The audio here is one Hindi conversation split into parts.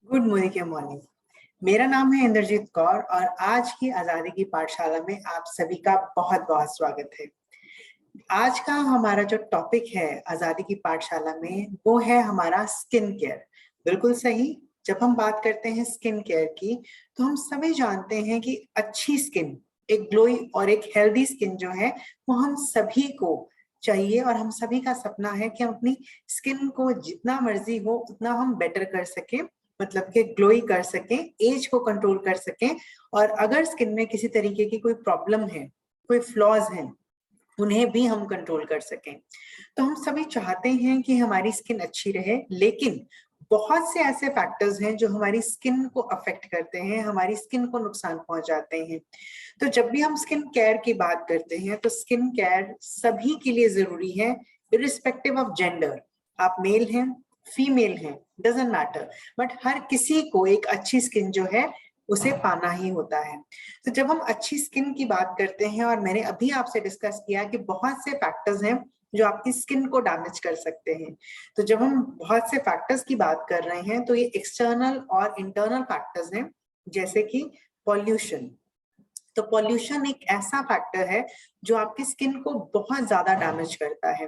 Good morning. मेरा नाम है इंद्रजीत कौर और आज की आजादी की पाठशाला में आप सभी का बहुत बहुत स्वागत है। आज का हमारा जो टॉपिक है आजादी की पाठशाला में वो है हमारा स्किन केयर। बिल्कुल सही। जब हम बात करते हैं स्किन केयर की तो हम सभी जानते हैं कि अच्छी स्किन, एक ग्लोई और एक हेल्दी स्किन जो है वो हम सभी को चाहिए और हम सभी का सपना है कि हम अपनी स्किन को जितना मर्जी हो उतना हम बेटर कर सकें, मतलब कि ग्लोई कर सकें, एज को कंट्रोल कर सकें। और अगर स्किन में किसी तरीके की कोई प्रॉब्लम है, कोई फ्लॉज हैं, उन्हें भी हम कंट्रोल कर सकें। तो हम सभी चाहते हैं कि हमारी स्किन अच्छी रहे, लेकिन बहुत से ऐसे फैक्टर्स हैं जो हमारी स्किन को अफेक्ट करते हैं, हमारी स्किन को नुकसान पहुंचाते हैं। तो जब भी हम स्किन केयर की बात करते हैं तो स्किन केयर सभी के लिए जरूरी है, इरिस्पेक्टिव ऑफ जेंडर। आप मेल हैं, फीमेल हैं, डजेंट मैटर, बट हर किसी को एक अच्छी स्किन जो है उसे पाना ही होता है। तो जब हम अच्छी स्किन की बात करते हैं, और मैंने अभी आपसे डिस्कस किया कि बहुत से फैक्टर्स हैं जो आपकी स्किन को डैमेज कर सकते हैं। तो जब हम बहुत से फैक्टर्स की बात कर रहे हैं तो ये एक्सटर्नल और इंटरनल फैक्टर्स हैं, जैसे कि पॉल्यूशन। तो पॉल्यूशन एक ऐसा फैक्टर है जो आपकी स्किन को बहुत ज्यादा डैमेज करता है।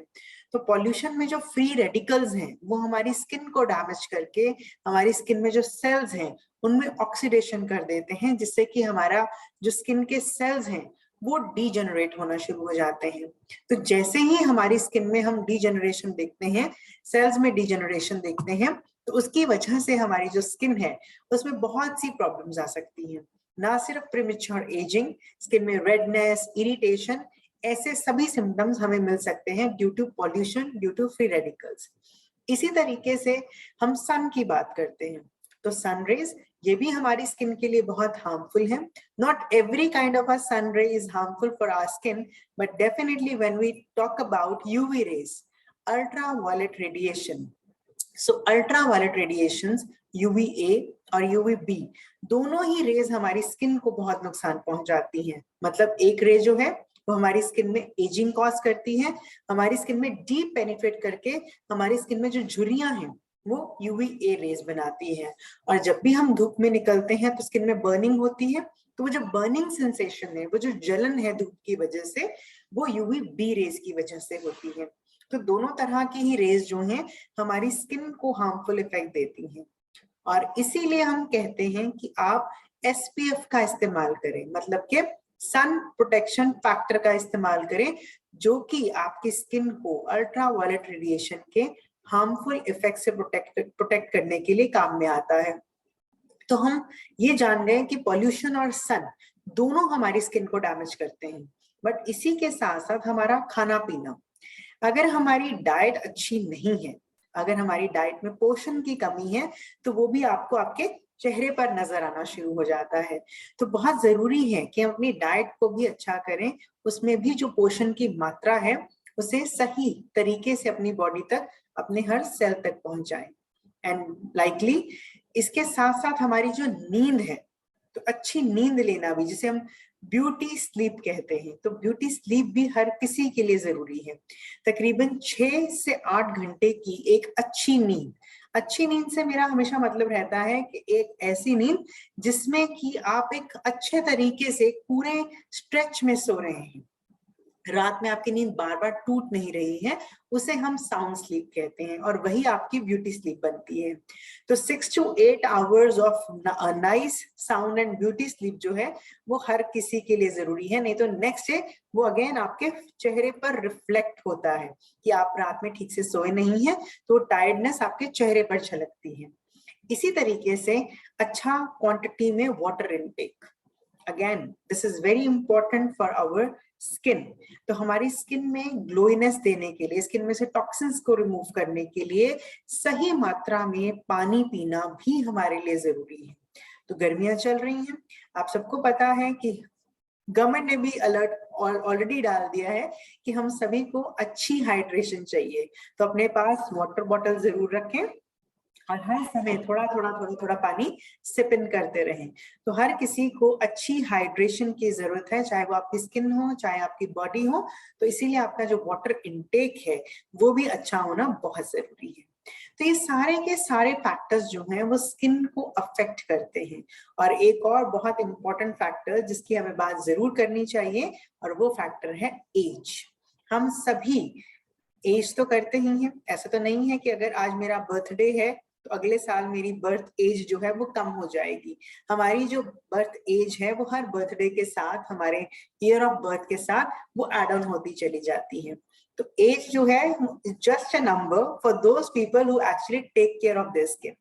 तो पॉल्यूशन में जो फ्री रेडिकल्स हैं वो हमारी स्किन को डैमेज करके हमारी स्किन में जो सेल्स हैं उनमें ऑक्सीडेशन कर देते हैं, जिससे कि हमारा जो स्किन के सेल्स हैं वो डीजेनरेट होना शुरू हो जाते हैं। तो जैसे ही हमारी स्किन में हम डीजेनरेशन देखते हैं, सेल्स में डीजेनरेशन देखते हैं, तो उसकी वजह से हमारी जो स्किन है उसमें बहुत सी प्रॉब्लम्स आ सकती हैं। ना सिर्फ प्रीमेच्योर एजिंग, स्किन में रेडनेस, इरिटेशन, ऐसे सभी सिम्टम्स हमें मिल सकते हैं due to pollution, due to free radicals. इसी तरीके से हम सन की बात करते हैं तो सन रेज ये भी हमारी स्किन के लिए बहुत हार्मफुल है। Not every kind of a sun ray is harmful for our skin, but definitely when we talk about UV rays, ultraviolet radiation, so ultraviolet radiations, UVA और यूवीबी, दोनों ही रेज हमारी स्किन को बहुत नुकसान पहुंचाती हैं। मतलब एक रे जो है वो हमारी स्किन में एजिंग कॉज करती है, हमारी स्किन में डीप पेनिट्रेट करके हमारी स्किन में जो झुर्रियां हैं वो यूवीए रेज बनाती है। और जब भी हम धूप में निकलते हैं तो स्किन में बर्निंग होती है, तो वो जो बर्निंग सेंसेशन है, वो जो जलन है धूप की वजह से, वो यूवीबी रेज की वजह से होती है। तो दोनों तरह की ही रेज जो हैं हमारी स्किन को हार्मफुल इफेक्ट देती हैं। और इसीलिए हम कहते हैं कि आप एसपीएफ का इस्तेमाल करें, मतलब कि सन प्रोटेक्शन फैक्टर का इस्तेमाल करें, जो कि आपकी स्किन को अल्ट्रा वायलेट रेडिएशन के हार्मफुल इफेक्ट से प्रोटेक्ट करने के लिए काम में आता है। तो हम ये जान गए कि पॉल्यूशन और सन दोनों हमारी स्किन को डैमेज करते हैं, बट इसी के साथ साथ हमारा खाना पीना, अगर हमारी डाइट अच्छी नहीं है, अगर हमारी डाइट में पोषण की कमी है, तो वो भी आपको आपके चेहरे पर नजर आना शुरू हो जाता है। तो बहुत जरूरी है कि हम अपनी डाइट को भी अच्छा करें, उसमें भी जो पोषण की मात्रा है उसे सही तरीके से अपनी बॉडी तक, अपने हर सेल तक पहुंचाएं। एंड लाइकली इसके साथ साथ हमारी जो नींद है, तो अच्छी नींद लेना भी, जिसे हम ब्यूटी स्लीप कहते हैं, तो ब्यूटी स्लीप भी हर किसी के लिए जरूरी है। तकरीबन 6 से 8 घंटे की एक अच्छी नींद, अच्छी नींद से मेरा हमेशा मतलब रहता है कि एक ऐसी नींद जिसमें कि आप एक अच्छे तरीके से पूरे स्ट्रेच में सो रहे हैं, रात में आपकी नींद बार बार टूट नहीं रही है, उसे हम साउंड स्लीप कहते हैं, और वही आपकी ब्यूटी स्लीप बनती है। तो 6 to 8 hours of nice sound and beauty sleep जो है वो हर किसी के लिए जरूरी है, नहीं तो नेक्स्ट डे वो अगेन आपके चेहरे पर रिफ्लेक्ट होता है कि आप रात में ठीक से सोए नहीं है, तो टायर्डनेस आपके चेहरे पर झलकती है। इसी तरीके से अच्छा क्वांटिटी में water intake, again this is very important for our skin. तो हमारी स्किन में ग्लोइनेस देने के लिए, स्किन में से टॉक्सिन्स को रिमूव करने के लिए सही मात्रा में पानी पीना भी हमारे लिए जरूरी है। तो गर्मियां चल रही हैं, आप सबको पता है कि गवर्नमेंट ने भी अलर्ट ऑलरेडी डाल दिया है कि हम सभी को अच्छी हाइड्रेशन चाहिए। तो अपने पास वाटर बॉटल जरूर रखें और हर समय थोड़ा पानी सिप इन करते रहें। तो हर किसी को अच्छी हाइड्रेशन की जरूरत है, चाहे वो आपकी स्किन हो, चाहे आपकी बॉडी हो। तो इसीलिए आपका जो वाटर इनटेक है वो भी अच्छा होना बहुत जरूरी है। तो ये सारे के सारे फैक्टर्स जो हैं वो स्किन को अफेक्ट करते हैं। और एक और बहुत इंपॉर्टेंट फैक्टर जिसकी हमें बात जरूर करनी चाहिए और वो फैक्टर है एज। हम सभी एज तो करते ही हैं, ऐसा तो नहीं है कि अगर आज मेरा बर्थडे है तो अगले साल मेरी बर्थ एज जो है वो कम हो जाएगी। हमारी जो बर्थ एज है वो हर बर्थडे के साथ, हमारे ईयर ऑफ बर्थ के साथ वो एड ऑन होती चली जाती है। तो एज जो है just a number for those people who actually take care of their skin.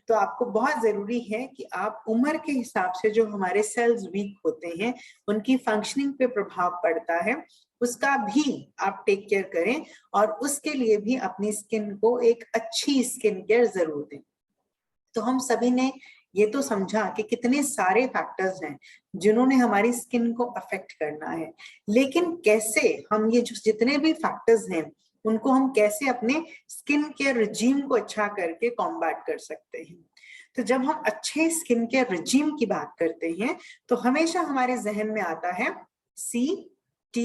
तो आपको बहुत जरूरी है कि आप उम्र के हिसाब से जो हमारे सेल्स वीक होते हैं, उनकी फंक्शनिंग पे प्रभाव पड़ता है, उसका भी आप टेक केयर करें और उसके लिए भी अपनी स्किन को एक अच्छी स्किन केयर जरूर दें। तो हम सभी ने ये तो समझा कि कितने सारे फैक्टर्स हैं जिन्होंने हमारी स्किन को अफेक्ट करना है, लेकिन कैसे हम ये जो जितने भी फैक्टर्स हैं उनको हम कैसे अपने स्किन केयर रिजीम को अच्छा करके कॉम्बैट कर सकते हैं। तो जब हम अच्छे स्किन केयर रिजीम की बात करते हैं तो हमेशा हमारे जहन में आता है CTTMP।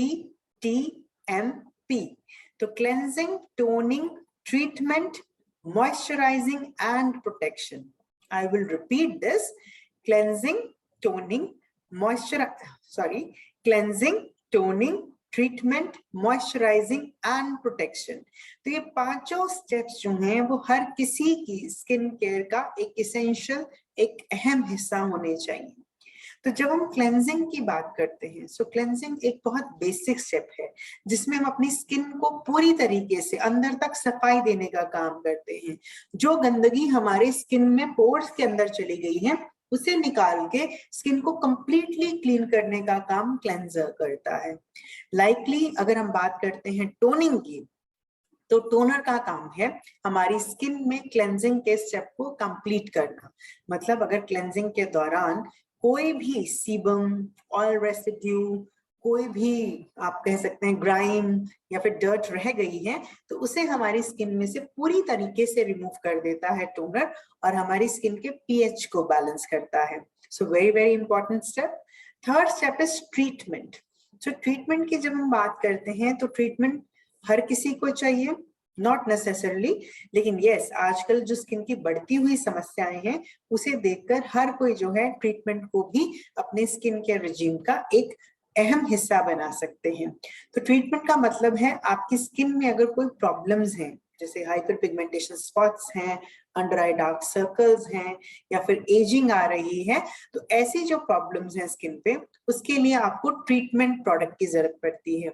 तो cleansing, toning, treatment, moisturizing and protection. I will repeat this: cleansing, toning, cleansing, toning, treatment, moisturizing and protection. तो ये पांचों स्टेप्स जो हैं वो हर किसी की स्किन केयर का एक इसेंशियल, एक अहम हिस्सा होने चाहिए। तो जब हम क्लेंजिंग की बात करते हैं, सो क्लेंजिंग एक बहुत बेसिक स्टेप है जिसमें हम अपनी स्किन को पूरी तरीके से अंदर तक सफाई देने का काम करते हैं। जो गंदगी हमारे स्किन में पोर्स के अंदर चली गई है उसे निकाल के स्किन को कंप्लीटली क्लीन करने का काम क्लेंजर करता है। लाइकली अगर हम बात करते हैं टोनिंग की, तो टोनर का काम है हमारी स्किन में क्लेंजिंग के स्टेप को कंप्लीट करना। मतलब अगर क्लेंजिंग के दौरान कोई भी सीबम, ऑयल रेसिड्यू, कोई भी आप कह सकते हैं ग्राइम या फिर डर्ट रह गई है तो उसे हमारी स्किन में से पूरी तरीके से रिमूव कर देता है टोनर और हमारी स्किन के पीएच को बैलेंस करता है। So very very important step. Third step is treatment. So treatment की जब हम बात करते हैं तो ट्रीटमेंट हर किसी को चाहिए, नॉट नेसेसरली, लेकिन यस आजकल जो स्किन की बढ़ती हुई समस्याएं हैं उसे देखकर हर कोई जो है ट्रीटमेंट को भी अपने स्किन केयर रिजीम का एक अहम हिस्सा बना सकते हैं। तो ट्रीटमेंट का मतलब है आपकी स्किन में अगर कोई प्रॉब्लम्स हैं, जैसे हाइपर पिगमेंटेशन स्पॉट्स हैं, अंडर आई डार्क सर्कल्स हैं या फिर एजिंग आ रही है, तो ऐसी जो प्रॉब्लम्स हैं स्किन पे उसके लिए आपको ट्रीटमेंट प्रोडक्ट की जरूरत पड़ती है।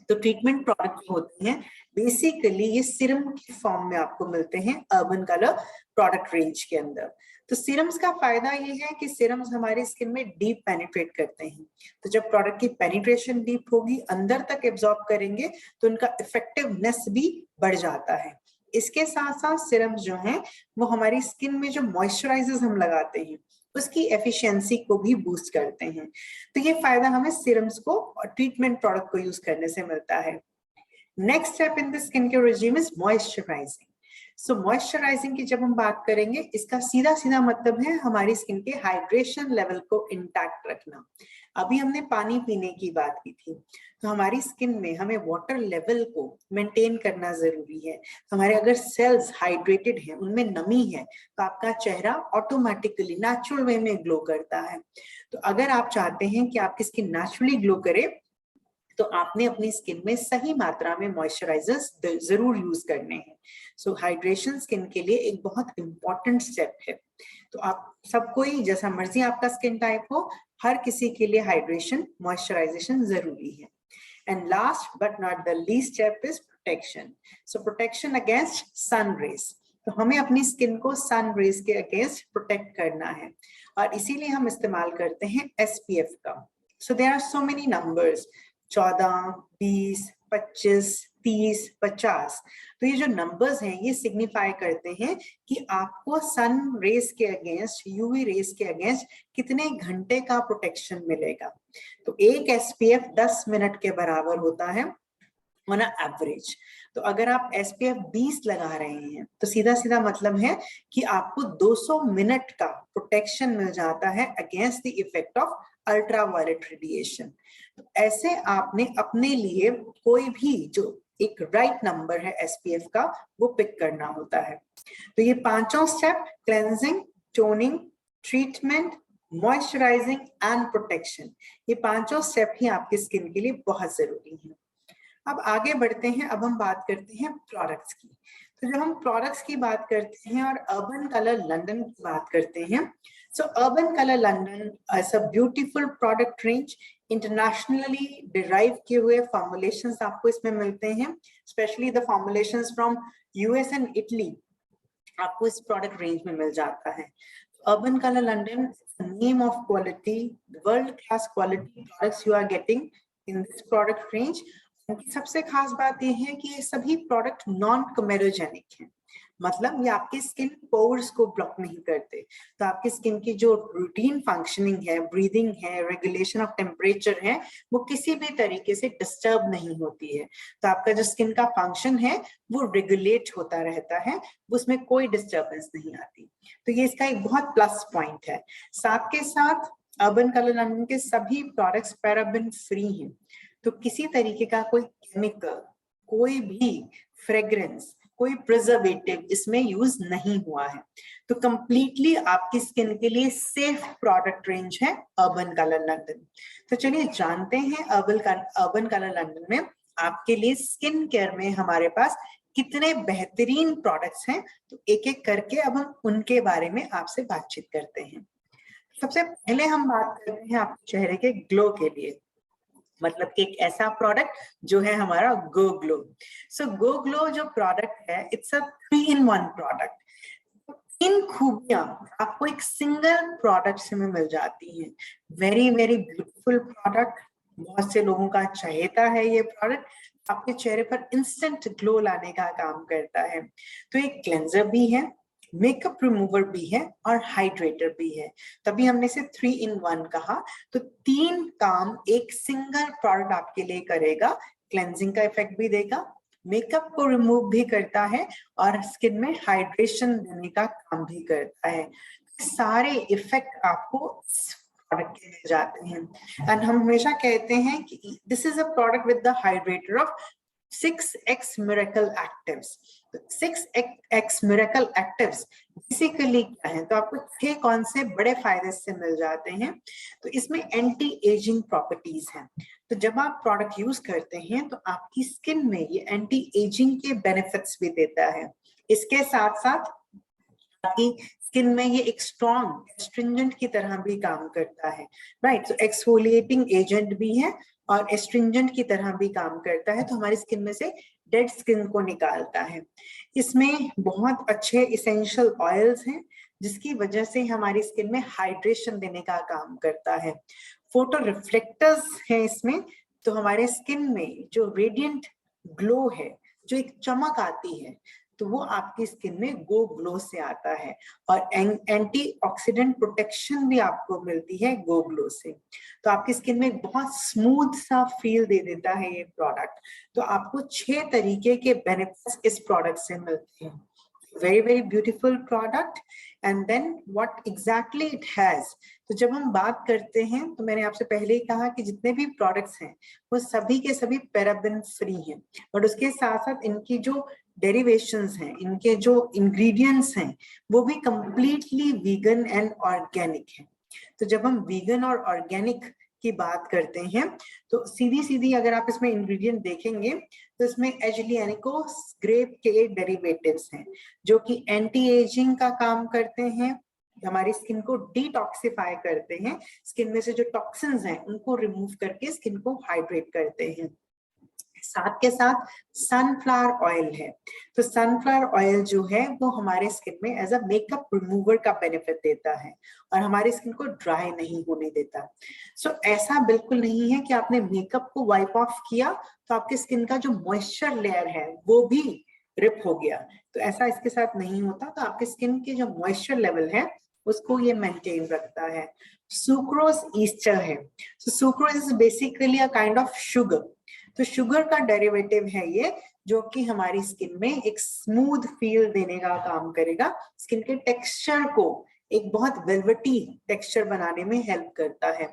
तो ट्रीटमेंट प्रोडक्ट होते हैं बेसिकली ये सीरम की फॉर्म में आपको मिलते हैं अर्बन कलर प्रोडक्ट रेंज के अंदर। तो सीरम्स का फायदा ये है कि सीरम्स हमारी स्किन में डीप पेनिट्रेट करते हैं। तो जब प्रोडक्ट की पेनिट्रेशन डीप होगी, अंदर तक एब्जॉर्ब करेंगे तो उनका इफेक्टिवनेस भी बढ़ जाता है। इसके साथ साथ सीरम्स जो हैं वो हमारी स्किन में जो मॉइस्चराइजर्स हम लगाते हैं उसकी एफिशिएंसी को भी बूस्ट करते हैं। तो ये फायदा हमें सीरम्स को और ट्रीटमेंट प्रोडक्ट को यूज करने से मिलता है। Next step in the skin care regime is moisturising. So moisturising की जब हम बात करेंगे इसका सीधा सीधा मतलब है हमारी स्किन के हाइड्रेशन लेवल को इंटैक्ट रखना। अभी हमने पानी पीने की बात की थी, तो हमारी स्किन में हमें वाटर लेवल को मेंटेन करना जरूरी है। हमारे अगर सेल्स हाइड्रेटेड हैं, उनमें नमी है, तो आपका चेहरा ऑटोमेटिकली नेचुरल वे में ग्लो करता है। तो अगर आप चाहते हैं कि आपकी स्किन नेचुरली ग्लो करे तो आपने अपनी स्किन में सही मात्रा में मॉइस्चराइजर्स जरूर यूज करने हैं। सो हाइड्रेशन स्किन के लिए एक बहुत इंपॉर्टेंट स्टेप है। तो आप सबको ही जैसा मर्जी आपका स्किन टाइप हो, हर किसी के लिए हाइड्रेशन, मॉइस्चराइजेशन जरूरी है। And last but not the least step is protection. So protection against sun rays. तो हमें अपनी स्किन को सन रेज के अगेंस्ट प्रोटेक्ट करना है और इसीलिए हम इस्तेमाल करते हैं SPF का। So there are so many numbers, 14, 20, 25, 30, 50। तो ये जो नंबर्स हैं ये सिग्निफाई करते हैं कि आपको सन रेज के अगेंस्ट, यूवी रेज के अगेंस्ट कितने घंटे का प्रोटेक्शन मिलेगा। तो एक SPF 10 मिनट के बराबर होता है ऑन एवरेज। तो अगर आप SPF 20 लगा रहे हैं तो सीधा सीधा मतलब है कि आपको 200 मिनट का प्रोटेक्शन मिल जाता है against the effect of ultraviolet radiation. तो ऐसे आपने अपने लिए कोई भी जो एक राइट नंबर है SPF का, वो पिक करना होता है। तो ये पांचों step, cleansing, toning, treatment, moisturising and protection, ये पांचों स्टेप ही आपकी स्किन के लिए बहुत जरूरी है। अब आगे बढ़ते हैं, अब हम बात करते हैं प्रोडक्ट्स की। तो जब हम प्रोडक्ट्स की बात करते हैं और अर्बन कलर लंदन की बात करते हैं, so Urban Color London is a beautiful product range, internationally derive किए हुए फॉर्मुलेशंस आपको इसमें मिलते हैं, specially the formulations from US and Italy आपको इस प्रोडक्ट रेंज में मिल जाता है। Urban Color London, name of quality, world class quality products you are getting in this product range. सबसे खास बात यह है कि ये सभी प्रोडक्ट नॉन कमेरोजेनिक हैं, मतलब ये आपके स्किन पोर्स को ब्लॉक नहीं करते, तो आपकी स्किन की जो रूटीन फंक्शनिंग है, ब्रीदिंग है, रेगुलेशन ऑफ टेम्परेचर है, वो किसी भी तरीके से डिस्टर्ब नहीं होती है। तो आपका जो स्किन का फंक्शन है वो रेगुलेट होता रहता है, उसमें कोई डिस्टर्बेंस नहीं आती। तो ये इसका एक बहुत प्लस पॉइंट है। साथ के साथ अर्बन कलर लंदन के सभी प्रोडक्ट्स पैराबेन फ्री हैं, तो किसी तरीके का कोई केमिकल, कोई भी फ्रेग्रेंस, कोई प्रिजर्वेटिव इसमें यूज नहीं हुआ है। तो कंप्लीटली आपकी स्किन के लिए सेफ प्रोडक्ट रेंज है अर्बन कलर लंदन। तो चलिए जानते हैं अर्बन कलर लंदन में आपके लिए स्किन केयर में हमारे पास कितने बेहतरीन प्रोडक्ट्स हैं। तो एक एक करके अब हम उनके बारे में आपसे बातचीत करते हैं। सबसे पहले हम बात करते हैं आपके चेहरे के ग्लो के लिए, मतलब कि एक ऐसा प्रोडक्ट जो है हमारा गो ग्लो। सो गो ग्लो जो प्रोडक्ट है, इट्स अ 3-in-1 प्रोडक्ट। तीन खूबियां आपको एक सिंगल प्रोडक्ट से में मिल जाती हैं। वेरी वेरी ब्यूटीफुल प्रोडक्ट, बहुत से लोगों का चहेता है ये प्रोडक्ट, आपके चेहरे पर इंस्टेंट ग्लो लाने का काम करता है। तो एक क्लेंजर भी है, मेकअप रिमूवर भी है और हाइड्रेटर भी है, तभी हमने इसे 3-in-1 कहा। तो तीन काम एक सिंगल प्रोडक्ट आपके लिए करेगा, क्लेंजिंग का इफेक्ट भी देगा, मेकअप को रिमूव भी करता है और स्किन में हाइड्रेशन देने का काम भी करता है। सारे इफेक्ट आपको प्रोडक्ट के मिल जाते हैं। एंड हम हमेशा कहते हैं कि this is a product with the hydrator of 6x miracle actives. 6x miracle actives basically क्या है, तो आपको 6 कौन से बड़े फायदे से मिल जाते हैं। तो इसमें एंटी एजिंग प्रॉपर्टीज हैं, तो जब आप प्रोडक्ट यूज करते हैं तो आपकी स्किन में ये एंटी एजिंग के बेनिफिट्स भी देता है। इसके साथ साथ आपकी स्किन में ये एक स्ट्रॉन्ग एस्ट्रिंजेंट की तरह भी काम करता है, राइट। तो एक्सफोलिएटिंग एजेंट भी है और एस्ट्रिंजेंट की तरह भी काम करता है, तो हमारी स्किन में से डेड स्किन को निकालता है। इसमें बहुत अच्छे इसेंशियल ऑयल्स हैं, जिसकी वजह से हमारी स्किन में हाइड्रेशन देने का काम करता है। फोटो रिफ्लेक्टर्स है इसमें, तो हमारे स्किन में जो रेडिएंट ग्लो है, जो एक चमक आती है, तो वो आपकी स्किन में गो ग्लो से आता है। और एंटीऑक्सीडेंट प्रोटेक्शन भी आपको मिलती है गो ग्लो से, तो आपकी स्किन में बहुत स्मूथ सा फील दे देता है ये प्रोडक्ट। तो आपको 6 तरीके के बेनिफिट्स इस प्रोडक्ट से मिलते हैं। Very very beautiful product. And then what exactly it has, तो जब हम बात करते हैं, तो मैंने आपसे पहले ही कहा कि जितने भी प्रोडक्ट्स हैं वो सभी के सभी पैराबेन फ्री हैं, और उसके साथ साथ इनकी जो डेरिवेशंस हैं, इनके जो इंग्रेडिएंट्स हैं, वो भी कंप्लीटली वीगन एंड ऑर्गेनिक हैं। तो जब हम वीगन और ऑर्गेनिक की बात करते हैं, तो सीधी सीधी अगर आप इसमें इंग्रेडिएंट देखेंगे तो इसमें एजिलियनिकोस ग्रेप के डेरिवेटिव्स हैं, जो कि एंटी एजिंग का काम करते हैं, हमारी स्किन को डिटॉक्सिफाई करते हैं, स्किन में से जो टॉक्सिन्स हैं उनको रिमूव करके स्किन को हाइड्रेट करते हैं। साथ के साथ सनफ्लावर ऑयल है, तो सनफ्लावर ऑयल जो है वो हमारे स्किन में एज अ मेकअप रिमूवर का बेनिफिट देता है और हमारी स्किन को ड्राई नहीं होने देता। सो ऐसा बिल्कुल नहीं है कि आपने मेकअप को वाइप ऑफ किया तो आपकी स्किन का जो मॉइस्चर लेयर है वो भी रिप हो गया, तो ऐसा इसके साथ नहीं होता। तो आपकी स्किन के जो मॉइस्चर लेवल है उसको ये मेंटेन रखता है। सुक्रोज ईस्टर है, so sucrose is basically a kind of sugar, तो शुगर का डेरिवेटिव है ये, जो कि हमारी स्किन में एक स्मूथ फील देने का काम करेगा, स्किन के टेक्सचर को एक बहुत वेलवेटी टेक्सचर बनाने में हेल्प करता है।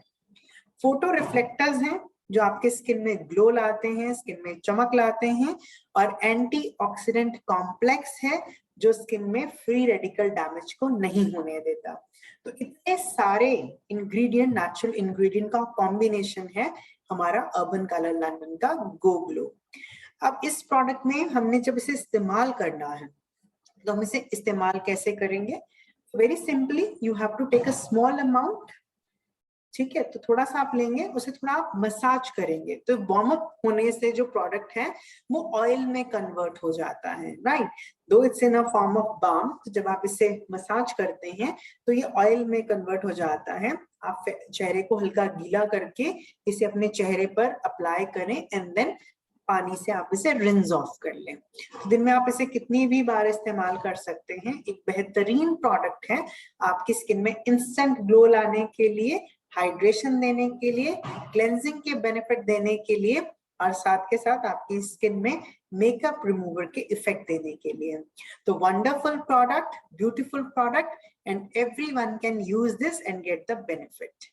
फोटो रिफ्लेक्टर्स हैं, जो आपके स्किन में ग्लो लाते हैं, स्किन में चमक लाते हैं, और एंटीऑक्सीडेंट कॉम्प्लेक्स है जो स्किन में फ्री रेडिकल डैमेज को नहीं होने देता। तो इतने सारे इंग्रेडिएंट, नेचुरल इंग्रेडिएंट का कॉम्बिनेशन है हमारा अर्बन कलर लंदन का गो ग्लो। अब इस प्रोडक्ट में हमने जब इसे इस्तेमाल करना है तो हम इसे इस्तेमाल कैसे करेंगे? Very simply, you have to take a small amount, ठीक है? तो थोड़ा सा आप लेंगे, उसे थोड़ा आप मसाज करेंगे, तो वार्म अप होने से जो प्रोडक्ट है वो ऑयल में कन्वर्ट हो जाता है, right? Though it's in a form of balm, तो जब आप इसे मसाज करते हैं तो ये ऑयल में कन्वर्ट हो जाता है। आप चेहरे को हल्का गीला करके इसे अपने चेहरे पर अप्लाई करें एंड देन पानी से आप इसे रिंस ऑफ कर लें। तो दिन में आप इसे कितनी भी बार इस्तेमाल कर सकते हैं। एक बेहतरीन प्रोडक्ट है आपकी स्किन में इंस्टेंट ग्लो लाने के लिए, हाइड्रेशन देने के लिए, क्लेंजिंग के बेनिफिट देने के लिए, और साथ के साथ आपकी स्किन में मेकअप रिमूवर के इफेक्ट देने के लिए। तो wonderful product, beautiful product, and everyone can use this and get the benefit.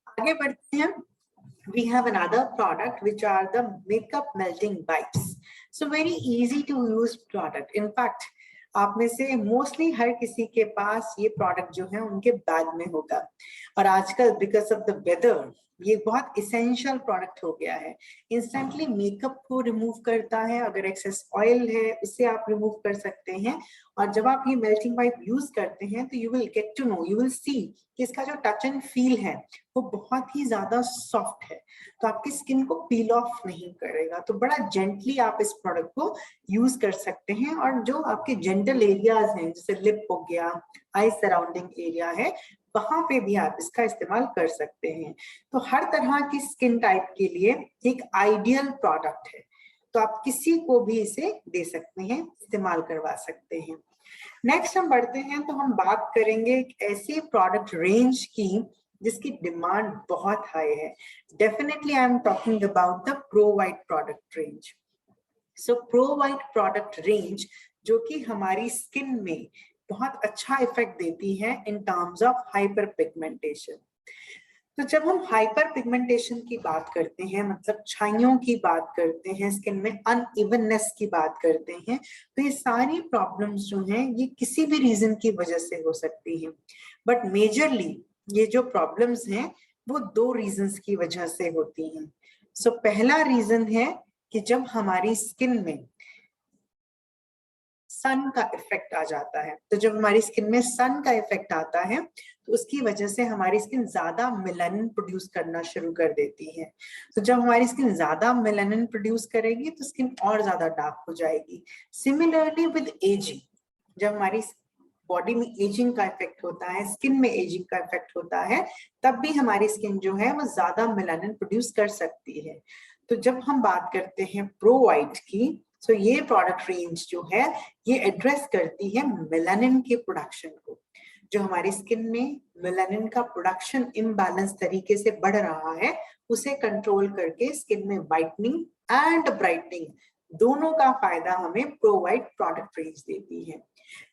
आगे बढ़ते हैं। We have another product which are the makeup melting wipes. So very easy to use product. In fact, आप में से मोस्टली हर किसी के पास ये प्रोडक्ट जो है उनके बैग में होगा, और आजकल बिकॉज ऑफ द वेदर ये बहुत इसेंशियल प्रोडक्ट हो गया है। इंस्टेंटली मेकअप को रिमूव करता है, अगर एक्सेस ऑयल है उसे आप रिमूव कर सकते हैं, और जब आप ये मेल्टिंग वाइप यूज करते हैं तो you will get to know, you will see कि इसका जो टच एंड फील है वो बहुत ही ज्यादा सॉफ्ट है, तो आपकी स्किन को पील ऑफ नहीं करेगा। तो बड़ा जेंटली आप इस प्रोडक्ट को यूज कर सकते हैं, और जो आपके जेंटल एरियाज हैं जैसे लिप हो गया, आई सराउंडिंग एरिया है, वहां पे भी आप इसका इस्तेमाल कर सकते हैं। तो हर तरह की स्किन टाइप के लिए एक आइडियल प्रोडक्ट है, तो आप किसी को भी इसे दे सकते हैं, इस्तेमाल करवा सकते हैं। नेक्स्ट हम बढ़ते हैं, तो हम बात करेंगे एक ऐसे प्रोडक्ट रेंज की जिसकी डिमांड बहुत हाई है। Definitely I am talking about the pro white product range. So pro white product range जो कि हमारी स्किन में बहुत अच्छा इफेक्ट देती है in terms of hyper pigmentation. तो जब हम हाइपर पिगमेंटेशन की बात करते हैं, मतलब छाइयों की बात करते हैं, स्किन में अनइवननेस की बात करते हैं, तो ये सारी प्रॉब्लम्स जो हैं ये किसी भी रीजन की वजह से हो सकती हैं, बट मेजरली ये जो प्रॉब्लम्स हैं वो दो रीजंस की वजह से होती हैं। सो पहला रीजन है कि जब हमारी स्किन में सन का इफेक्ट आ जाता है, तो जब हमारी स्किन में सन का इफेक्ट आता है तो उसकी वजह से हमारी स्किन ज्यादा मेलानिन प्रोड्यूस करना शुरू कर देती है। तो जब हमारी स्किन ज्यादा मेलानिन प्रोड्यूस करेगी तो स्किन और ज्यादा डार्क हो जाएगी। सिमिलरली विद एजिंग, जब हमारी बॉडी में एजिंग का इफेक्ट होता है, स्किन में एजिंग का इफेक्ट होता है, तब भी हमारी स्किन जो है वो ज्यादा मेलानिन प्रोड्यूस कर सकती है। तो जब हम बात करते हैं प्रो वाइट की, तो ये प्रोडक्ट रेंज जो है ये एड्रेस करती है मेलानिन के प्रोडक्शन को। जो हमारी स्किन में मेलानिन का प्रोडक्शन इम्बैलेंस तरीके से बढ़ रहा है उसे कंट्रोल करके स्किन में वाइटनिंग एंड ब्राइटनिंग दोनों का फायदा हमें प्रो वाइट प्रोडक्ट रेंज देती है।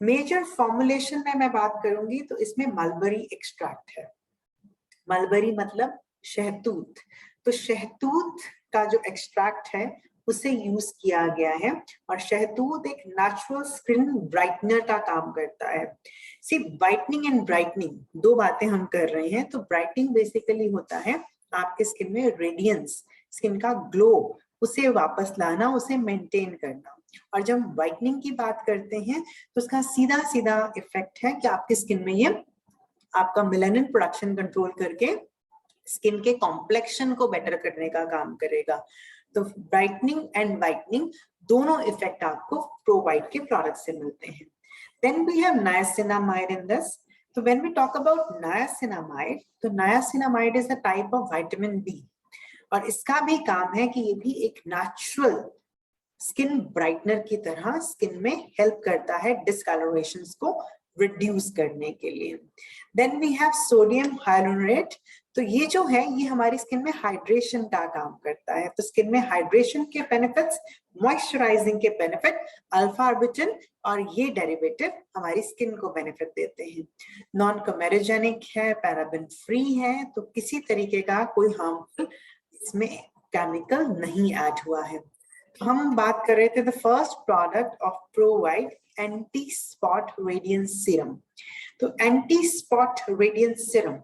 मेजर फॉर्मुलेशन में मैं बात करूंगी तो इसमें मलबरी एक्सट्रैक्ट है। मलबरी मतलब शहतूत, तो शहतूत का जो एक्सट्रैक्ट है उसे यूज किया गया है, और शहतूत एक नेचुरल स्किन ब्राइटनर का काम करता है। सी ब्राइटनिंग एंड ब्राइटनिंग दो बातें हम कर रहे हैं। तो ब्राइटनिंग बेसिकली होता है आपके स्किन में रेडियंस, स्किन का ग्लो उसे वापस लाना, उसे मेंटेन करना। और जब हम व्हाइटनिंग की बात करते हैं तो उसका सीधा सीधा इफेक्ट है कि आपकी स्किन में ये आपका मेलानिन प्रोडक्शन कंट्रोल करके स्किन के कॉम्प्लेक्शन को बेटर करने का काम करेगा। तो ब्राइटनिंग एंड व्हाइटनिंग दोनों इफेक्ट आपको प्रो वाइट के प्रोडक्ट से मिलते हैं। Then we have niacinamide in this. तो when we talk about niacinamide, तो niacinamide is a type of vitamin B, और इसका भी काम है कि ये भी एक नेचुरल स्किन ब्राइटनर की तरह स्किन में हेल्प करता है डिस्कलरेशंस को रिड्यूस करने के लिए। Then we have sodium hyaluronate. तो ये जो है ये हमारी स्किन में हाइड्रेशन का काम करता है। तो स्किन में हाइड्रेशन के बेनिफिट्स, मॉइस्चराइजिंग के बेनिफिट, अल्फा ऑर्बिटल और ये डेरिवेटिव हमारी स्किन को बेनिफिट देते हैं। नॉन कमेरोजेनिक है, पैराबेन फ्री है, तो किसी तरीके का कोई हार्मफुल इसमें केमिकल नहीं ऐड हुआ है। तो हम बात कर रहे थे the first product of pro white anti spot radiance serum. तो एंटी स्पॉट रेडियंस सीरम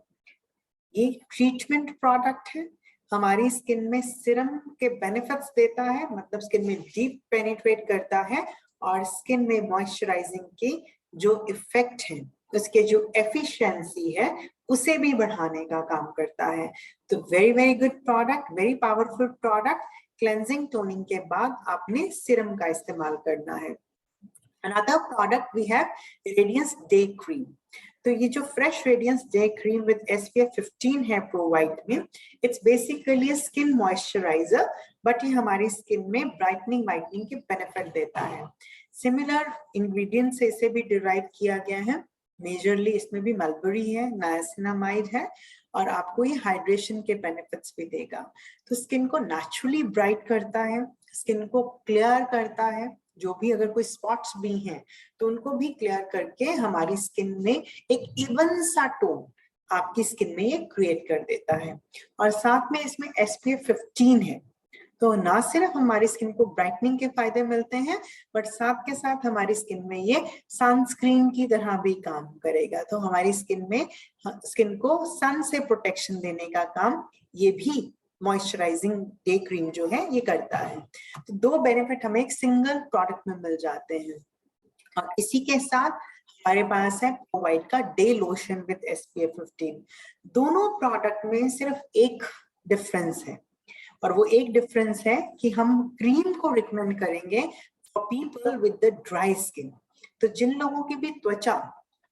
ये ट्रीटमेंट प्रोडक्ट है, हमारी स्किन में सीरम के बेनिफिट्स देता है, मतलब स्किन में डीप पेनिट्रेट करता है और स्किन में मॉइस्चराइजिंग के जो इफेक्ट है, उसके जो एफिशिएंसी है उसे भी बढ़ाने का काम करता है। तो very very good product, very powerful product. Cleansing toning के बाद आपने सीरम का इस्तेमाल करना है। Another product we have Radiance Day Cream। तो ये जो fresh radiance day cream with SPF 15 है प्रो वाइट में, it's basically skin moisturiser, but ये हमारी स्किन में ब्राइटनिंग वाइटनिंग के बेनिफिट देता है। सिमिलर इंग्रेडिएंट से इसे भी डिराइव किया गया है। मेजरली इसमें भी मलबरी है, नायासिनामाइड है और आपको ये हाइड्रेशन के बेनिफिट्स भी देगा। तो स्किन को नेचुरली ब्राइट करता है, स्किन को क्लियर करता है, जो भी अगर कोई स्पॉट्स भी हैं तो उनको भी क्लियर करके हमारी स्किन में एक इवन सा टोन आपकी स्किन में ये क्रिएट कर देता है। और साथ में इसमें SPF 15 है, तो ना सिर्फ हमारी स्किन को ब्राइटनिंग के फायदे मिलते हैं, बट साथ के साथ हमारी स्किन में ये सनस्क्रीन की तरह भी काम करेगा। तो हमारी स्किन को सन से प्रोटेक्शन देने का काम ये भी मॉइस्चराइजिंग डे क्रीम जो है ये करता है। तो दो बेनिफिट हमें एक सिंगल प्रोडक्ट में मिल जाते हैं। और इसी के साथ हमारे पास है प्रो वाइट का डे लोशन विद SPF 15। दोनों प्रोडक्ट में सिर्फ एक डिफरेंस है, और वो एक डिफरेंस है कि हम क्रीम को रिकमेंड करेंगे for people with the dry skin. तो जिन लोगों की भी त्वचा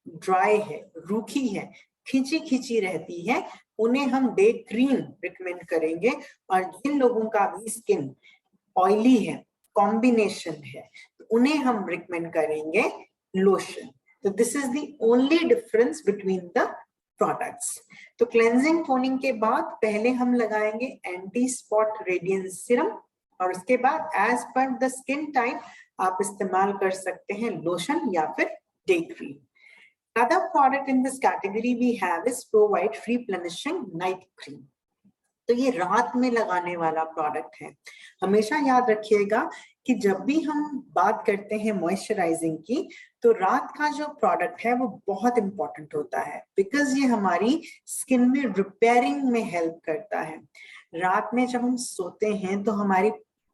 ड्राई है, रूखी है, खिंची खिंची रहती है, उन्हें हम डे क्रीम रिकमेंड करेंगे। और जिन लोगों का भी स्किन ऑयली है, कॉम्बिनेशन है, उन्हें हम रिकमेंड करेंगे लोशन। तो this is the only difference between the products. तो क्लेंजिंग टोनिंग के बाद पहले हम लगाएंगे एंटी स्पॉट रेडियंस सीरम, और उसके बाद as per the skin type आप इस्तेमाल कर सकते हैं लोशन या फिर day cream. Another product in this category we have is Pro White Replenishing Night Cream। तो ये रात में लगाने वाला प्रोडक्ट है। हमेशा याद रखिएगा कि जब भी हम बात करते हैं मॉइस्चराइजिंग की, तो रात का जो प्रोडक्ट है वो बहुत इंपॉर्टेंट होता है, बिकॉज ये हमारी स्किन में रिपेयरिंग में हेल्प करता है। रात में जब हम सोते हैं तो हमारी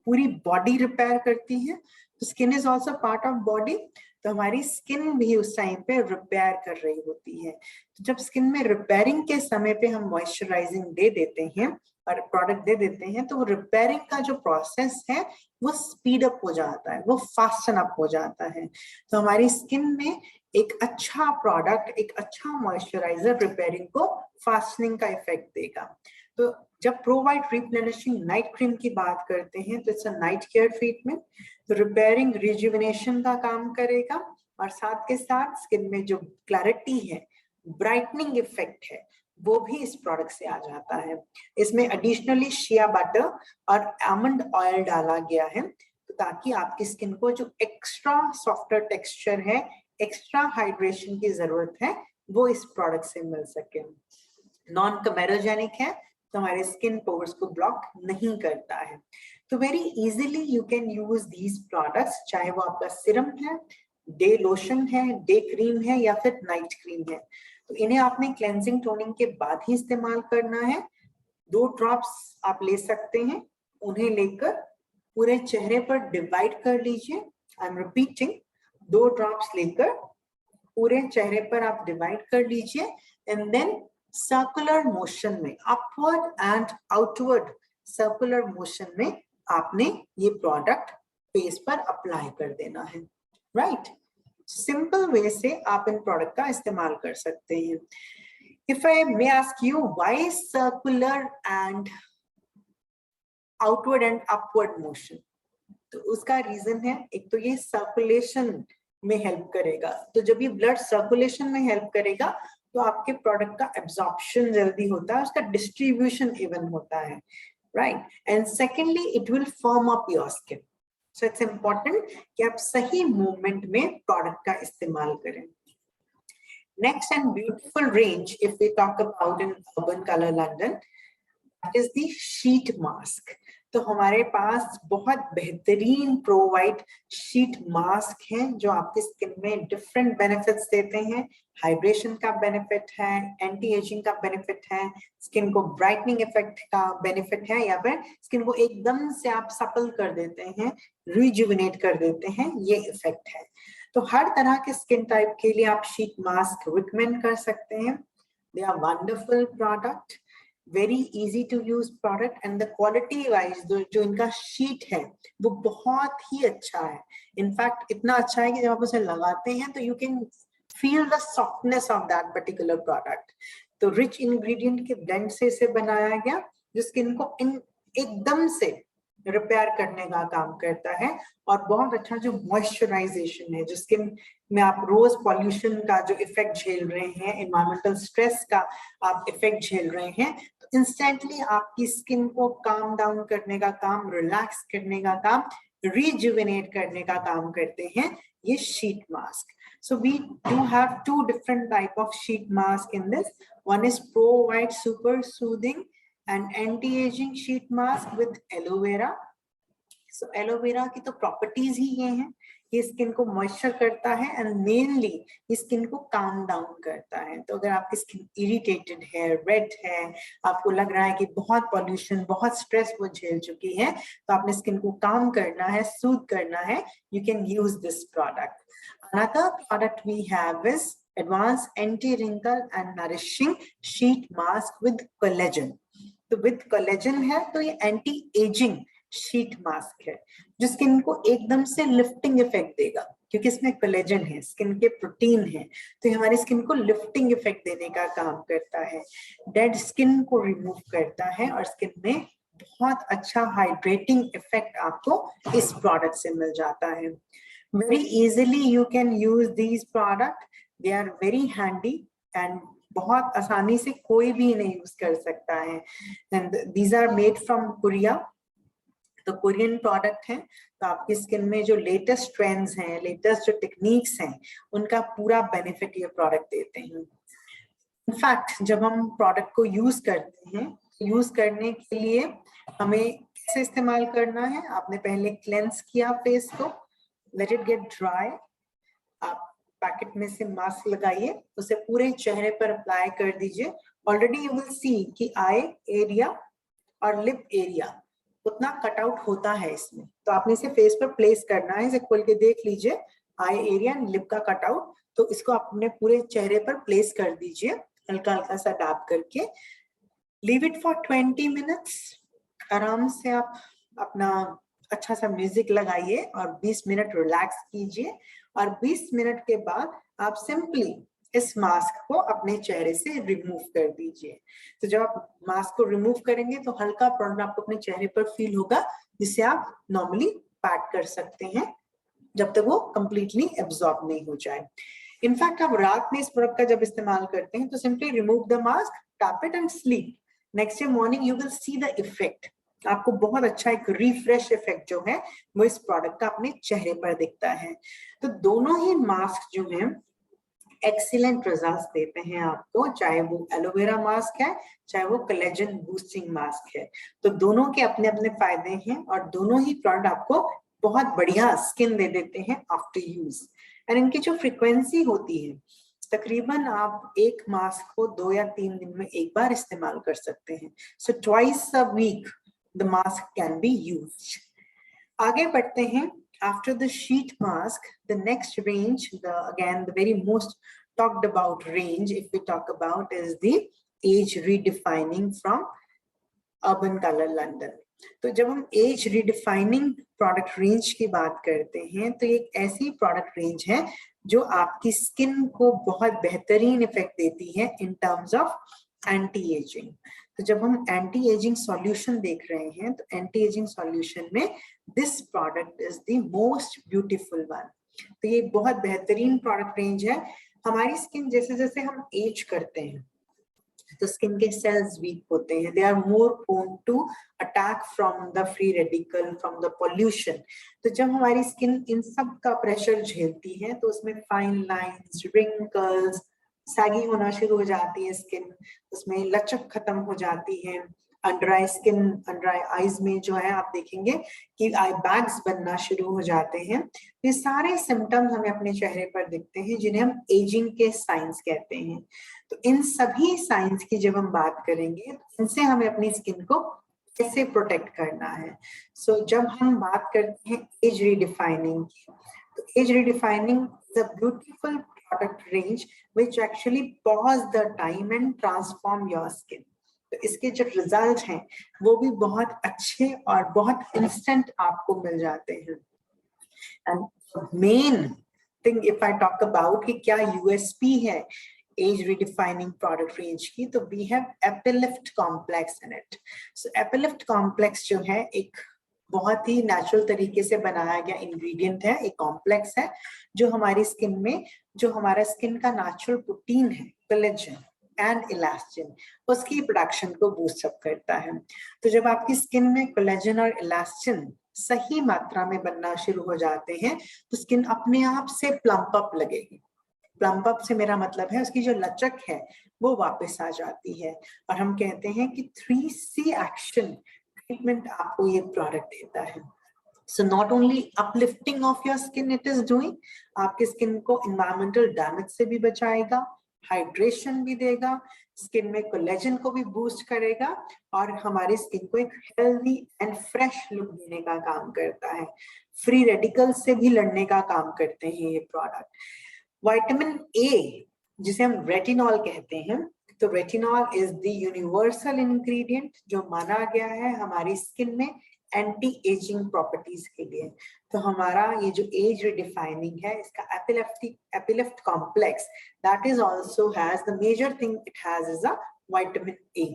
पूरी बॉडी रिपेयर करती है, तो skin is also part of body, तो हमारी स्किन भी उस टाइम पे रिपेयर कर रही होती है। तो जब स्किन में रिपेयरिंग के समय पे हम मॉइस्चराइजिंग दे देते हैं और प्रोडक्ट दे देते हैं, तो वो रिपेयरिंग का जो प्रोसेस है वो स्पीड अप हो जाता है, वो फास्टन अप हो जाता है। तो हमारी स्किन में एक अच्छा प्रोडक्ट, एक अच्छा मॉइस्चराइजर रिपेयरिंग को फास्टनिंग का इफेक्ट देगा। तो जब pro white replenishing night cream की बात करते हैं तो it's a night care treatment, तो रिपेयरिंग रिजुविनेशन का काम करेगा, और साथ के साथ स्किन में जो क्लैरिटी है, ब्राइटनिंग इफेक्ट है, वो भी इस प्रोडक्ट से आ जाता है। इसमें एडिशनली शिया बटर और आमंड ऑयल डाला गया है, तो ताकि आपकी स्किन को जो एक्स्ट्रा सॉफ्टर टेक्सचर है, एक्स्ट्रा हाइड्रेशन की जरूरत है, वो इस प्रोडक्ट से मिल सके। नॉन कमेरोजेनिक है, तो हमारे स्किन पोर्स को ब्लॉक नहीं करता है। तो very easily you can use these products, चाहे वो आपका सिरम है, डे लोशन है, डे क्रीम है या फिर नाइट क्रीम है। तो इन्हें आपने क्लेंजिंग टोनिंग के बाद ही इस्तेमाल करना है। 2 ड्रॉप्स आप ले सकते हैं, उन्हें लेकर पूरे चेहरे पर डिवाइड कर लीजिए। आई एम रिपीटिंग, 2 ड्रॉप्स लेकर पूरे चेहरे पर आप डिवाइड कर लीजिए, एंड देन सर्कुलर मोशन में, upward and outward circular motion में आपने ये प्रोडक्ट फेस पर अप्लाई कर देना है। राइट, सिंपल वे से आप इन प्रोडक्ट का इस्तेमाल कर सकते हैं। If I may ask you why circular and outward and upward motion, तो उसका रीजन है, एक तो ये सर्कुलेशन में हेल्प करेगा। तो जब ये ब्लड सर्कुलेशन में हेल्प करेगा तो आपके प्रोडक्ट का एब्जॉर्प्शन जल्दी होता है, उसका डिस्ट्रीब्यूशन इवन होता है। Right, and secondly it will firm up your skin. So it's important कि आप सही मूवमेंट में प्रोडक्ट का इस्तेमाल करें। Next and beautiful range if we talk about in Urban Color London, that is the sheet mask. तो हमारे पास बहुत बेहतरीन प्रो वाइट शीट मास्क हैं जो आपकी स्किन में डिफरेंट बेनिफिट्स देते हैं। हाइड्रेशन का बेनिफिट है, एंटी एजिंग का बेनिफिट है, स्किन को ब्राइटनिंग इफेक्ट का बेनिफिट है, या फिर स्किन को एकदम से आप सपल कर देते हैं, रिजुविनेट कर देते हैं, ये इफेक्ट है। तो हर तरह के स्किन टाइप के लिए आप शीट मास्क रिकमेंड कर सकते हैं। They are wonderful product, very easy to use product, and the quality wise जो इनका शीट है वो बहुत ही अच्छा है। इनफैक्ट इतना अच्छा है कि जब आप उसे लगाते हैं तो you can feel the softness of that particular product. तो रिच इंग्रेडिएंट के ब्लेंड से इसे बनाया गया जो स्किन को एकदम से रिपेयर करने का काम करता है, और बहुत अच्छा जो मॉइस्चराइजेशन है, जो स्किन में आप रोज पॉल्यूशन का जो इफेक्ट झेल रहे हैं, एनवायरमेंटल स्ट्रेस का आप इफेक्ट झेल रहे हैं, तो इंस्टेंटली आपकी स्किन को काम डाउन करने का काम, रिलैक्स करने का काम, रिजुविनेट करने का काम करते हैं ये sheet mask. So we do have two different type of sheet mask in this. One is Pro White Super Soothing and Anti-Aging Sheet Mask with Aloe Vera. So Aloe Vera की तो प्रॉपर्टीज ही ये हैं, ये स्किन को मॉइस्चर करता है एंड मेनली ये स्किन को काम डाउन करता है। तो अगर आपकी स्किन इरिटेटेड है, रेड है, आपको लग रहा है कि बहुत पॉल्यूशन, बहुत स्ट्रेस वो झेल चुकी है, तो आपने स्किन को काम करना है, सूद करना है, you can use this product. Another product we have is Advanced Anti-Wrinkle and Nourishing Sheet Mask with Collagen. तो with collagen है तो ये एंटी एजिंग शीट मास्क है जो स्किन को एकदम से लिफ्टिंग इफेक्ट देगा, क्योंकि इसमें कोलेजन है, स्किन के प्रोटीन है, तो ये हमारी स्किन को लिफ्टिंग इफेक्ट देने का काम करता है, डेड स्किन को रिमूव करता है, और स्किन में बहुत अच्छा हाइड्रेटिंग इफेक्ट आपको इस प्रोडक्ट से मिल जाता है। Very easily you can use these product. They are very handy and बहुत आसानी से कोई भी इन्हें यूज कर सकता है। And these are made from Korea. तो कोरियन प्रोडक्ट है, तो आपकी स्किन में जो लेटेस्ट ट्रेंड्स हैं, लेटेस्ट जो टेक्निक्स हैं, उनका पूरा बेनिफिट ये प्रोडक्ट देते हैं। इनफैक्ट जब हम प्रोडक्ट को यूज करते हैं, यूज करने के लिए हमें कैसे इस्तेमाल करना है, आपने पहले क्लेंस किया फेस को, लेट इट गेट ड्राई, आप पैकेट में से मास्क लगाइए, उसे पूरे चेहरे पर अप्लाई कर दीजिए। ऑलरेडी यू विल सी कि आई एरिया और लिप एरिया उतना कटआउट होता है इसमें, तो आपने इसे फेस पर प्लेस करना है, इसे खोल के देख लीजिए, आई एरिया एंड लिप का कटआउट, तो इसको अपने पूरे चेहरे पर प्लेस कर दीजिए, हल्का हल्का सा डैप करके। लीव इट फॉर 20 मिनट्स, आराम से आप अपना अच्छा सा म्यूजिक लगाइए और 20 मिनट रिलैक्स कीजिए, और 20 मिनट के बाद आप सिंपली इस मास्क को अपने चेहरे से रिमूव कर दीजिए। तो जब आप मास्क को रिमूव करेंगे तो हल्का प्रोडक्ट आपको अपने चेहरे पर फील होगा, जिससे आप नॉर्मली पैट कर सकते हैं जब तक वो कंप्लीटली एब्जॉर्ब नहीं हो जाए। इनफैक्ट आप रात में इस प्रोडक्ट का जब इस्तेमाल करते हैं तो simply remove the mask, tap it and sleep. Next day morning you will see the effect, आपको बहुत अच्छा एक रिफ्रेश इफेक्ट जो है वो इस प्रोडक्ट का अपने चेहरे पर दिखता है। तो दोनों ही मास्क जो हैं एक्सीलेंट रिजल्ट्स देते हैं आपको, चाहे वो एलोवेरा मास्क है, चाहे वो कोलेजन बूस्टिंग मास्क है। तो दोनों के अपने अपने फायदे हैं, और दोनों ही प्रोडक्ट आपको बहुत बढ़िया स्किन दे देते हैं आफ्टर यूज। एंड इनकी जो फ्रीक्वेंसी होती है, तकरीबन आप एक मास्क को 2 या 3 दिन में एक बार इस्तेमाल कर सकते हैं। So twice a week the mask can be used. आगे बढ़ते हैं। After the sheet mask, the next range, again the very most talked about range, if we talk about, is the age redefining from Urban Color London. तो जब हम एज रिडिफाइनिंग प्रोडक्ट रेंज की बात करते हैं, तो एक ऐसी प्रोडक्ट रेंज है जो आपकी स्किन को बहुत बेहतरीन इफेक्ट देती है in terms of anti ageing. तो जब हम एंटी एजिंग सॉल्यूशन देख रहे हैं, तो एंटी एजिंग सॉल्यूशन में this product is the most beautiful one. तो ये बहुत बेहतरीन प्रोडक्ट रेंज है। हमारी स्किन जैसे जैसे हम एज करते हैं तो स्किन के सेल्स वीक होते हैं, they are more prone to attack from the free radical, from the pollution. तो जब हमारी स्किन इन सब का प्रेशर झेलती है तो उसमें फाइन लाइंस, रिंकल्स, सैगी होना शुरू हो जाती है स्किन, उसमें लचक खत्म हो जाती है, अंडर आई स्किन, अंडर आई आईज में जो है आप देखेंगे कि आई बैग्स बनना शुरू हो जाते हैं। ये सारे सिम्टम्स हमें अपने चेहरे पर दिखते हैं जिन्हें हम एजिंग के साइंस कहते हैं। तो इन सभी साइंस की जब हम बात करेंगे तो इनसे हमें अपनी स्किन को कैसे प्रोटेक्ट करना है। सो जब हम बात करते हैं एज रीडिफाइनिंग की, तो age redefining is a beautiful product range which actually pause the time and transform your skin. तो इसके जो रिजल्ट हैं वो भी बहुत अच्छे और बहुत इंस्टेंट आपको मिल जाते हैं। And main thing if I talk about कि क्या यूएसपी है एज रिडिफाइनिंग प्रोडक्ट रेंज की, तो we have Epilift complex in it. So Epilift complex जो है एक बहुत ही नेचुरल तरीके से बनाया गया इंग्रेडिएंट है, एक कॉम्प्लेक्स है जो हमारी स्किन में, जो हमारा स्किन का नेचुरल प्रोटीन है कोलेजन एंड इलास्टिन, उसकी प्रोडक्शन को बूस्ट अप करता है। तो जब आपकी स्किन में कोलेजन और इलास्टिन सही मात्रा में बनना शुरू हो जाते हैं तो स्किन अपने आप से प्लम्प अप लगेगी। प्लम्प अप से मेरा मतलब है उसकी जो लचक है वो वापस आ जाती है। और हम कहते हैं कि 3C एक्शन ट्रीटमेंट आपको ये प्रोडक्ट देता है। So not only uplifting of your skin it is doing, आपके स्किन को environmental damage से भी बचाएगा, हाइड्रेशन भी देगा, स्किन में कोलेजन को भी बूस्ट करेगा और हमारी स्किन को एक हेल्दी एंड फ्रेश लुक देने का काम करता है। फ्री रेडिकल से भी लड़ने का काम करते हैं ये प्रोडक्ट। विटामिन ए जिसे हम रेटिनॉल कहते हैं, तो retinol is the universal ingredient जो माना गया है हमारी स्किन में एंटी एजिंग प्रॉपर्टीज के लिए। तो हमारा ये जो एज रिडिफाइनिंग है इसका Epilift complex that is also has the major thing it has is a vitamin A.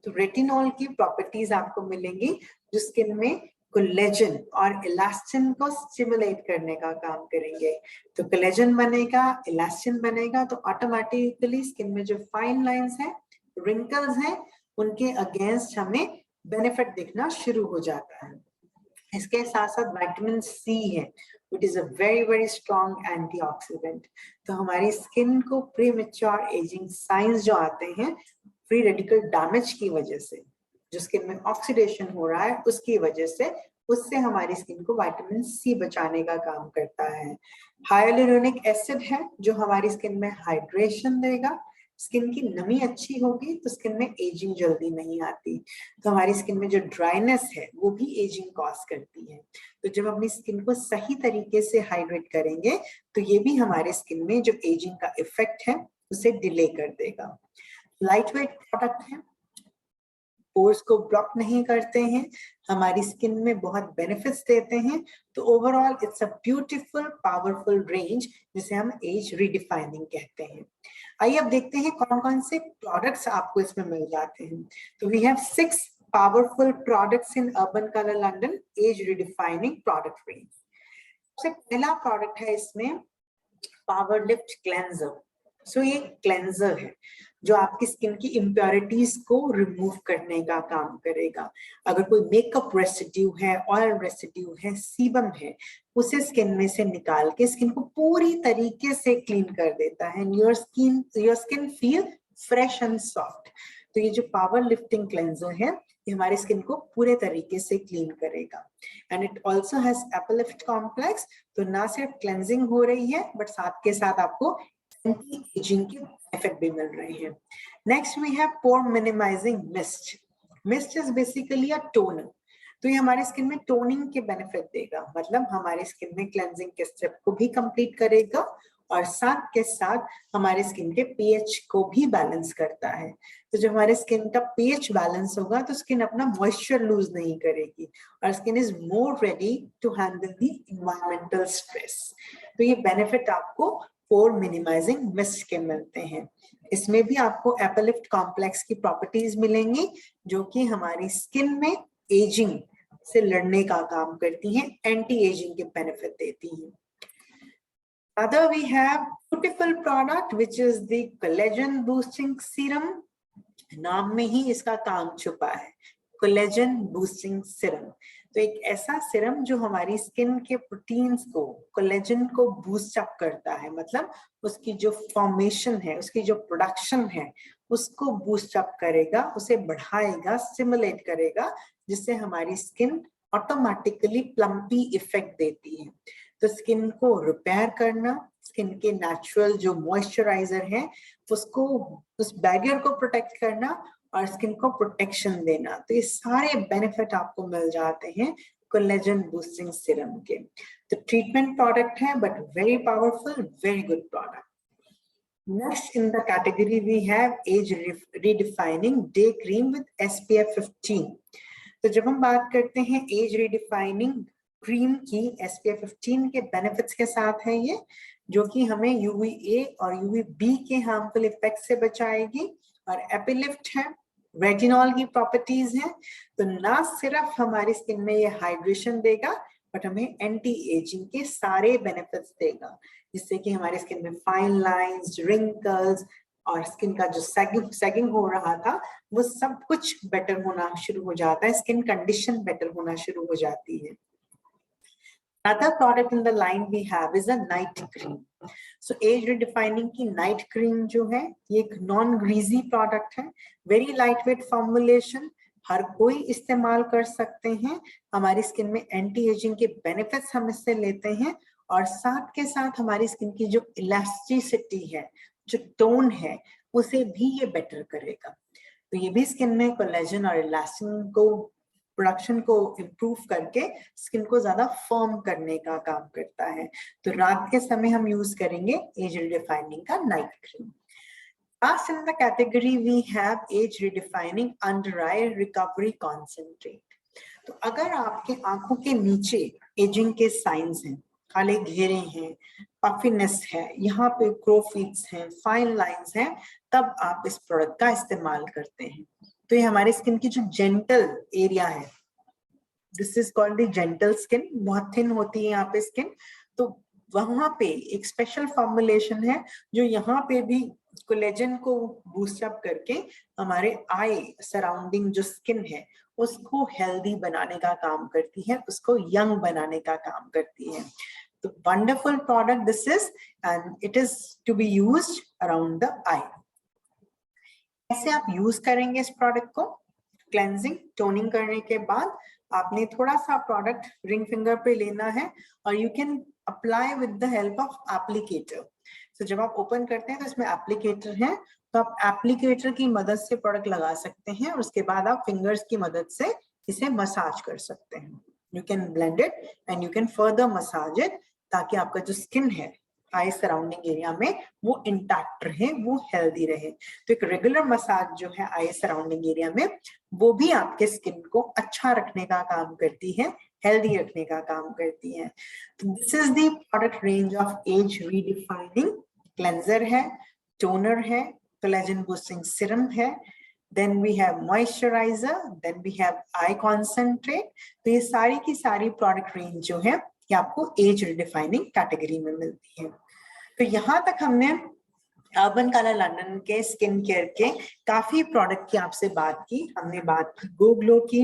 तो रेटिनॉल की प्रॉपर्टीज आपको मिलेंगी जो स्किन में कोलेजन और इलास्टिन को स्टिमुलेट करने का काम करेंगे। तो कोलेजन बनेगा, इलास्टिन बनेगा तो ऑटोमेटिकली स्किन में जो फाइन लाइंस हैं, रिंकल्स हैं, उनके अगेंस्ट हमें बेनिफिट दिखना शुरू हो जाता है। इसके साथ साथ विटामिन सी है which is a very strong antioxidant। तो हमारी स्किन को प्रीमेच्योर एजिंग साइंस जो आते हैं फ्री रेडिकल डैमेज की वजह से, जो स्किन में ऑक्सीडेशन हो रहा है उसकी वजह से, उससे हमारी स्किन को विटामिन सी बचाने का काम करता है। हाइलुरोनिक एसिड है जो हमारी स्किन में हाइड्रेशन देगा, स्किन की नमी अच्छी होगी तो स्किन में एजिंग जल्दी नहीं आती। तो हमारी स्किन में जो ड्राइनेस है वो भी एजिंग कॉज करती है। तो जब अपनी स्किन को सही तरीके से हाइड्रेट करेंगे तो ये भी हमारे स्किन में जो एजिंग का इफेक्ट है उसे डिले कर देगा। लाइट वेट प्रोडक्ट है, पोर्स को ब्लॉक नहीं करते हैं, हमारी स्किन में बहुत बेनिफिट्स देते हैं। तो overall it's a beautiful powerful range जिसे हम एज रीडिफाइनिंग कहते हैं। आइए अब देखते हैं कौन कौन से प्रोडक्ट्स आपको इसमें मिल जाते हैं। तो we have 6 powerful products in Urban Color London age redefining product range. सबसे पहला प्रोडक्ट है इसमें पावर लिफ्ट क्लेंजर। सो ये क्लेंजर है जो आपकी स्किन की इम्प्योरिटीज को रिमूव करने का काम करेगा। अगर कोई मेकअप रेसिड्यू है, ऑयल रेसिड्यू है, सीबम है, उसे स्किन में से निकाल के स्किन को पूरी तरीके से क्लीन कर देता है। Your skin feel fresh and soft. तो ये जो पावर लिफ्टिंग क्लेंजर है ये हमारी स्किन को पूरे तरीके से क्लीन करेगा। And it also has Epilift complex. तो ना सिर्फ क्लेंजिंग हो रही है बट साथ के साथ आपको एंटी एजिंग के बेनिफिट भी मिल रहे हैं। Next we have pore minimising mist. Mist is basically a toner. तो ये हमारे स्किन में टोनिंग के बेनिफिट देगा, मतलब हमारे स्किन में क्लेंजिंग के स्टेप को भी कंप्लीट करेगा और साथ के साथ हमारे स्किन के पीएच को भी बैलेंस करता है। तो जब हमारे स्किन का पीएच बैलेंस होगा तो स्किन अपना मॉइस्चर लूज नहीं करेगी और skin is more ready to handle the environmental stress. तो ये बेनिफिट आपको पोर मिनिमाइजिंग मिस्ट के मिलते हैं। इसमें भी आपको एपिलिफ्ट कॉम्प्लेक्स की प्रॉपर्टीज मिलेंगी जो कि हमारी स्किन में एजिंग से लड़ने का काम करती हैं, एंटी एजिंग के बेनिफिट देती हैं। Other we have beautiful product which is the collagen boosting serum। नाम में ही इसका काम छुपा है, कोलेजन बूस्टिंग सीरम। तो एक ऐसा सीरम जो हमारी स्किन के प्रोटीन्स को, कोलेजन को बूस्ट अप करता है, मतलब उसकी जो फॉर्मेशन है, उसकी जो प्रोडक्शन है, उसको बूस्ट अप करेगा, उसे बढ़ाएगा, स्टिमुलेट करेगा, जिससे हमारी स्किन ऑटोमेटिकली प्लम्पी इफेक्ट देती है। तो स्किन को रिपेयर करना, स्किन के नेचुरल जो मॉइस्चराइजर है उसको, उस बैरियर को प्रोटेक्ट करना और स्किन को प्रोटेक्शन देना, तो ये सारे बेनिफिट आपको मिल जाते हैं कोलेजन बूस्टिंग सीरम के। तो ट्रीटमेंट प्रोडक्ट है but very powerful, very good product. Next in the category we have age redefining day cream with SPF 15। तो जब हम बात करते हैं एज रिडिफाइनिंग क्रीम की SPF 15 के बेनिफिट्स के साथ है ये, जो कि हमें UVA और UVB के हार्मफुल इफेक्ट से बचाएगी, और एपिलिफ्ट है, रेटिनॉल की प्रॉपर्टीज है। तो ना सिर्फ हमारी स्किन में ये हाइड्रेशन देगा बट हमें एंटी एजिंग के सारे बेनिफिट्स देगा, जिससे कि हमारे स्किन में फाइन लाइंस, रिंकल्स और स्किन का जो सैगिंग हो रहा था वो सब कुछ बेटर होना शुरू हो जाता है, स्किन कंडीशन बेटर होना शुरू हो जाती है। Another product in the line we have is a night cream. So age redefining की night cream जो है ये एक non greasy product है, very lightweight formulation, हर कोई इस्तेमाल कर सकते हैं। हमारी स्किन में एंटी एजिंग के बेनिफिट्स हम इससे लेते हैं, और साथ के साथ हमारी स्किन की जो इलास्टिसिटी है, जो टोन है, उसे भी ये बेटर करेगा। तो ये भी स्किन में कोलेजन और इलास्टिन को प्रोडक्शन को इम्प्रूव करके स्किन को ज्यादा फर्म करने का काम करता है। तो रात के समय हम यूज करेंगे एज रिडिफाइनिंग का night cream. Last in the category we have age redefining under eye recovery concentrate। तो अगर आपके आंखों के नीचे एजिंग के साइंस हैं, काले घेरे हैं, पफिनेस है, यहाँ पे क्रोफिट्स हैं, फाइन लाइंस हैं, तब आप इस प्रोडक्ट का इस्तेमाल करते हैं। तो ये हमारे स्किन की जो जेंटल एरिया है, this is called the gentle skin, बहुत थिन होती है यहाँ पे स्किन, तो वहां पे एक स्पेशल फॉर्मुलेशन है जो यहाँ पे भी कोलेजन को बूस्ट अप करके हमारे आई सराउंडिंग जो स्किन है उसको हेल्दी बनाने का काम करती है, उसको यंग बनाने का काम करती है। तो wonderful product this is, and it is to be used around the eye. कैसे आप यूज करेंगे इस प्रोडक्ट को? क्लेंजिंग, टोनिंग करने के बाद आपने थोड़ा सा प्रोडक्ट रिंग फिंगर पे लेना है और you can apply with the help of applicator. तो जब आप ओपन करते हैं तो इसमें एप्लीकेटर है, तो आप एप्लीकेटर की मदद से प्रोडक्ट लगा सकते हैं और उसके बाद आप फिंगर्स की मदद से इसे मसाज कर सकते हैं। You can blend it and you can further massage it, ताकि आपका जो स्किन है आई सराउंडिंग एरिया में वो इंटैक्ट रहे, वो हेल्दी रहे। तो एक रेगुलर मसाज जो है आई सराउंडिंग एरिया में, वो भी आपके स्किन को अच्छा रखने का काम करती है, हेल्दी रखने का काम करती है। तो this is the product range of age redefining. Cleanser है, टोनर है, कोलेजन बूस्टिंग सीरम है, then we have moisturizer, then we have eye concentrate। तो ये सारी की सारी प्रोडक्ट रेंज जो है ये आपको एज रिडिफाइनिंग कैटेगरी में मिलती है। तो यहाँ तक हमने अर्बन कलर लंदन के स्किन केयर के काफी प्रोडक्ट की आपसे बात की। हमने बात की गो ग्लो की,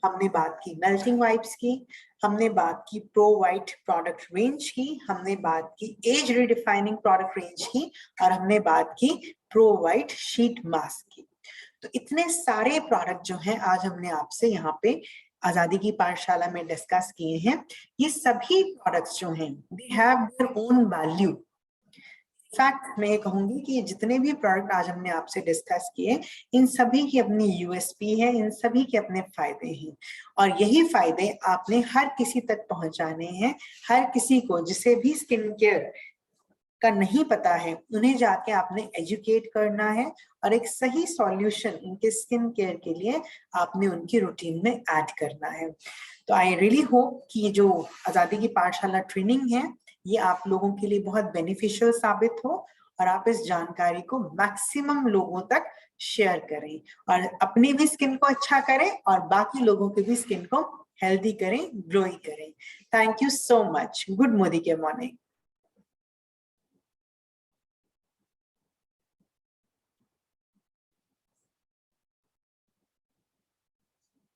हमने बात की मेल्टिंग वाइप्स की, हमने बात की प्रो वाइट प्रोडक्ट रेंज की, हमने बात की एज रिडिफाइनिंग प्रोडक्ट रेंज की, और हमने बात की प्रो वाइट शीट मास्क की। तो इतने सारे प्रोडक्ट जो हैं आज हमने आपसे यहाँ पे आजादी की पाठशाला में डिस्कस किए हैं। ये सभी प्रोडक्ट्स जो हैं they have their own value. In fact मैं ये कहूंगी कि जितने भी प्रोडक्ट आज हमने आपसे डिस्कस किए, इन सभी की अपनी यूएसपी है, इन सभी के अपने फायदे हैं, और यही फायदे आपने हर किसी तक पहुंचाने हैं। हर किसी को जिसे भी स्किन केयर का नहीं पता है उन्हें जाके आपने एजुकेट करना है, और एक सही सॉल्यूशन उनके स्किन केयर के लिए आपने उनकी रूटीन में ऐड करना है। तो आई रियली होप कि ये जो आजादी की पाठशाला ट्रेनिंग है ये आप लोगों के लिए बहुत बेनिफिशियल साबित हो, और आप इस जानकारी को मैक्सिमम लोगों तक शेयर करें, और अपनी भी स्किन को अच्छा करें और बाकी लोगों की भी स्किन को हेल्दी करें, ग्लोई करें। Thank you so much. Good Modi के मॉर्निंग।